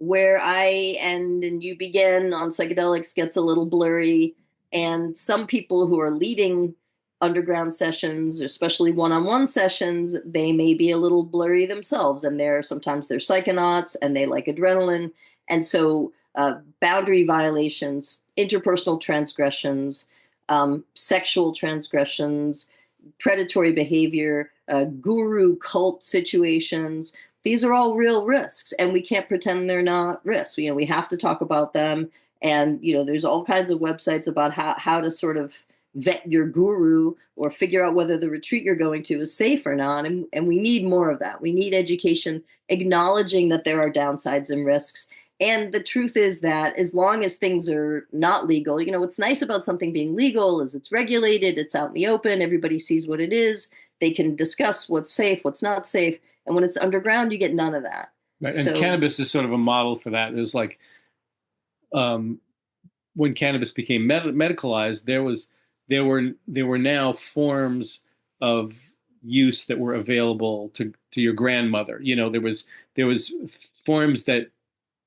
Where I end and you begin on psychedelics gets a little blurry, and some people who are leading underground sessions, especially one-on-one sessions, they may be a little blurry themselves, and sometimes they're psychonauts and they like adrenaline, and so boundary violations, interpersonal transgressions, sexual transgressions, predatory behavior, guru cult situations. These are all real risks, and we can't pretend they're not risks. You know, we have to talk about them. And, you know, there's all kinds of websites about how to sort of vet your guru or figure out whether the retreat you're going to is safe or not. And we need more of that. We need education, acknowledging that there are downsides and risks. And the truth is that as long as things are not legal, you know, what's nice about something being legal is it's regulated, it's out in the open, everybody sees what it is, they can discuss what's safe, what's not safe. And when it's underground, you get none of that. Right. And cannabis is sort of a model for that. There's like, when cannabis became medicalized, there were now forms of use that were available to your grandmother. You know, there was forms that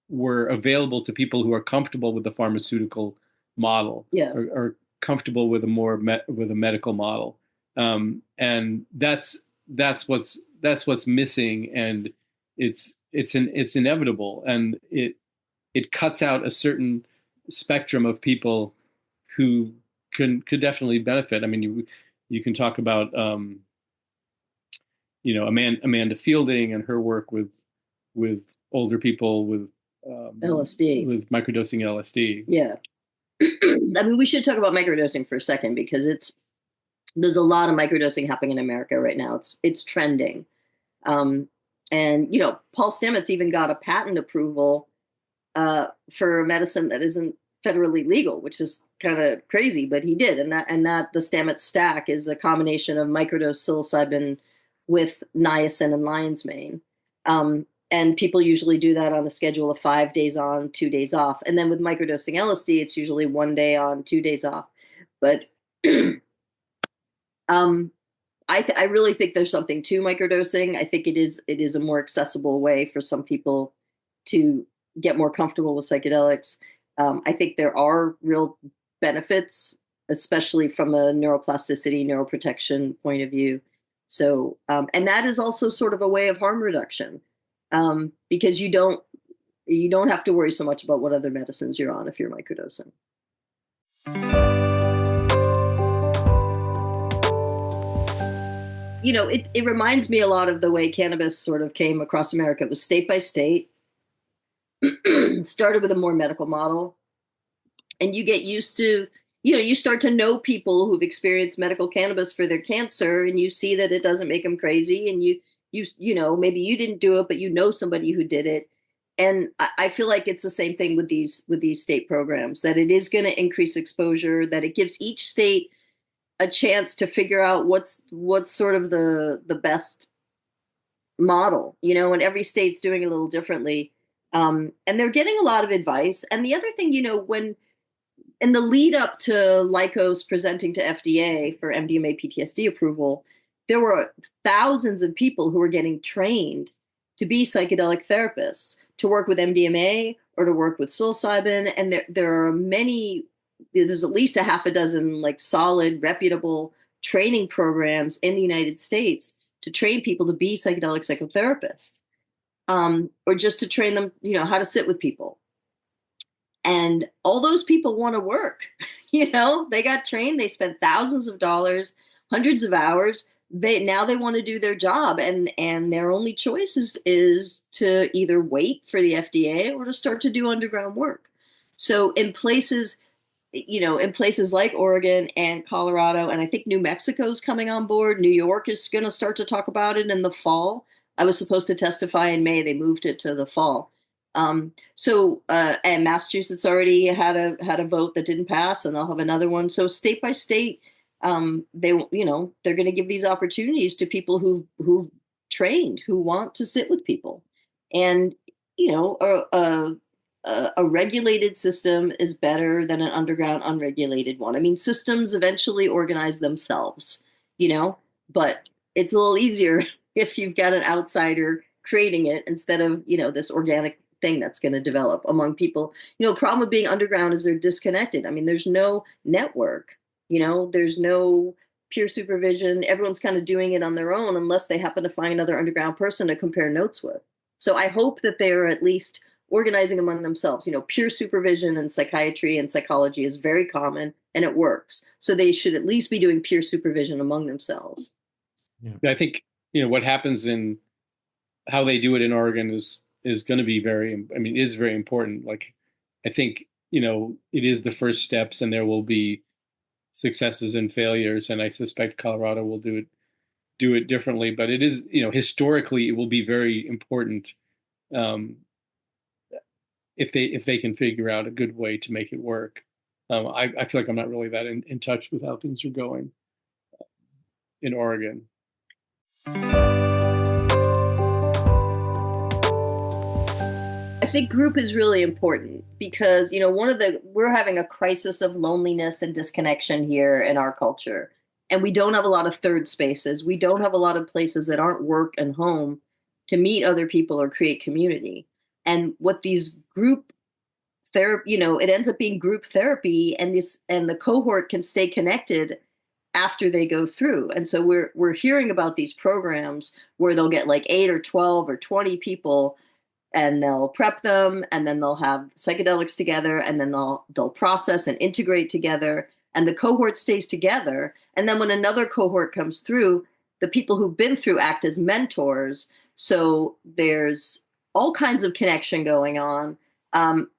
were available to people who are comfortable with the pharmaceutical model, yeah, or comfortable with with a medical model, and that's what's missing, and it's inevitable, and it cuts out a certain spectrum of people who could definitely benefit. I mean, you can talk about you know, Amanda Fielding and her work with older people with LSD, with microdosing LSD. Yeah. I mean, we should talk about microdosing for a second, because there's a lot of microdosing happening in America right now. It's trending. And, you know, Paul Stamets even got a patent approval for a medicine that isn't federally legal, which is kind of crazy, but he did. And that the Stamets stack is a combination of microdose psilocybin with niacin and lion's mane. And people usually do that on a schedule of 5 days on, 2 days off. And then with microdosing LSD, it's usually 1 day on, 2 days off. But I really think there's something to microdosing. I think it is a more accessible way for some people to get more comfortable with psychedelics. I think there are real benefits, especially from a neuroplasticity, neuroprotection point of view. So, and that is also sort of a way of harm reduction, because you don't have to worry so much about what other medicines you're on if you're microdosing. You know, it reminds me a lot of the way cannabis sort of came across America. It was state by state. Started with a more medical model, and you get used to, you know, you start to know people who've experienced medical cannabis for their cancer, and you see that it doesn't make them crazy, and you know, maybe you didn't do it, but you know somebody who did it. And I feel like it's the same thing with these state programs, that it is going to increase exposure, that it gives each state a chance to figure out what's sort of the best model, you know, and every state's doing it a little differently. And they're getting a lot of advice. And the other thing, when in the lead up to Lycos presenting to FDA for MDMA PTSD approval, there were thousands of people who were getting trained to be psychedelic therapists, to work with MDMA or to work with psilocybin. And there are many, there's at least a half a dozen like solid, reputable training programs in the United States to train people to be psychedelic psychotherapists, or just to train them, how to sit with people. And all those people want to work. They got trained, they spent thousands of dollars, hundreds of hours. They want to do their job, and their only choice is to either wait for the FDA or to start to do underground work. So in places like Oregon and Colorado, and I think New Mexico's coming on board. New York is going to start to talk about it in the fall. I was supposed to testify in May. They moved it to the fall. And Massachusetts already had a vote that didn't pass, and they'll have another one. So state by state, they're going to give these opportunities to people who've trained, who want to sit with people. And, a regulated system is better than an underground unregulated one. I mean, systems eventually organize themselves, but it's a little easier if you've got an outsider creating it instead of, this organic thing that's going to develop among people. Problem with being underground is they're disconnected. I mean, there's no network, there's no peer supervision. Everyone's kind of doing it on their own unless they happen to find another underground person to compare notes with. So I hope that they're at least organizing among themselves. Peer supervision in psychiatry and psychology is very common and it works. So they should at least be doing peer supervision among themselves. Yeah. I think, what happens in how they do it in Oregon is going to be is very important. Like, I think, it is the first steps, and there will be successes and failures. And I suspect Colorado will do it differently, but it is, historically, it will be very important, if they can figure out a good way to make it work. I feel like I'm not really that in touch with how things are going in Oregon. I think group is really important because, we're having a crisis of loneliness and disconnection here in our culture. And we don't have a lot of third spaces. We don't have a lot of places that aren't work and home to meet other people or create community. And what these group therapy, it ends up being group therapy, and the cohort can stay connected after they go through. And so we're hearing about these programs where they'll get like 8 or 12 or 20 people, and they'll prep them, and then they'll have psychedelics together, and then they'll process and integrate together, and the cohort stays together. And then when another cohort comes through, the people who've been through act as mentors. So there's all kinds of connection going on,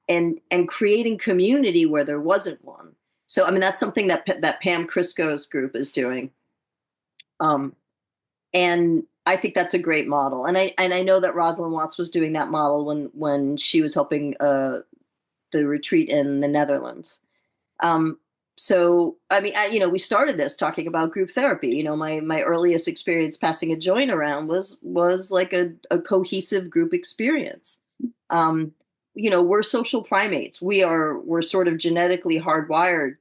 and creating community where there wasn't one. So, I mean, that's something that Pam Crisco's group is doing. And I think that's a great model. And I know that Rosalind Watts was doing that model when she was helping the retreat in the Netherlands. So, I mean, we started this talking about group therapy. My earliest experience passing a joint around was like a cohesive group experience. We're social primates. We're sort of genetically hardwired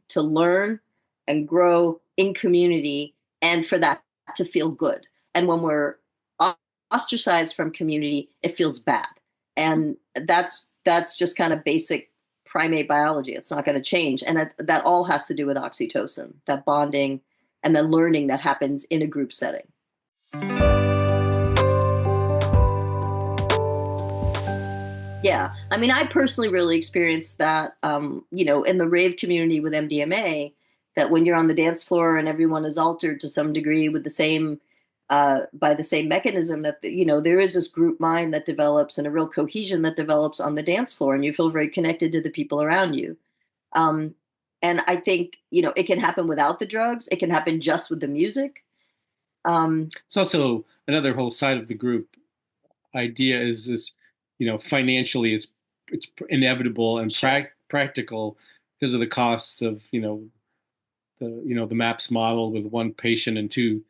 to learn and grow in community, and for that to feel good. And when we're ostracized from community, it feels bad. And that's just kind of basic primate biology. It's not going to change. And that all has to do with oxytocin, that bonding and the learning that happens in a group setting. Yeah. I mean, I personally really experienced that, in the rave community with MDMA, that when you're on the dance floor and everyone is altered to some degree with the same, by the same mechanism, that, there is this group mind that develops and a real cohesion that develops on the dance floor, and you feel very connected to the people around you. And I think, it can happen without the drugs. It can happen just with the music. It's also another whole side of the group idea is this, financially it's inevitable and practical because of the costs of, the MAPS model with one patient and two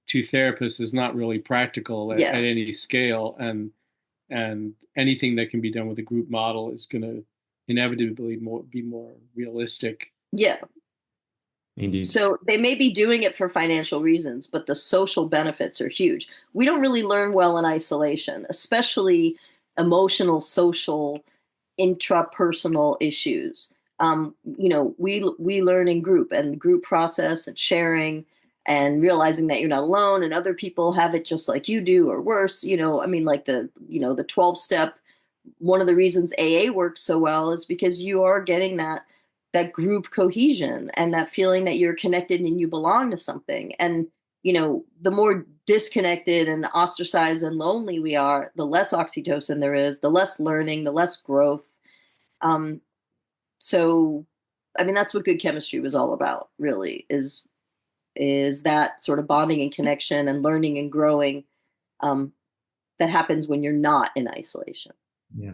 therapists is not really practical at any scale. And and anything that can be done with a group model is going to inevitably be more realistic. Yeah. Indeed. So they may be doing it for financial reasons, but the social benefits are huge. We don't really learn well in isolation, especially emotional, social, intrapersonal issues. We learn in group, and group process and sharing and realizing that you're not alone and other people have it just like you do or worse. Like the 12 step, one of the reasons AA works so well is because you are getting that group cohesion and that feeling that you're connected and you belong to something. And the more disconnected and ostracized and lonely we are, the less oxytocin there is, the less learning, the less growth. So, that's what good chemistry was all about, really, is that sort of bonding and connection and learning and growing that happens when you're not in isolation. Yeah.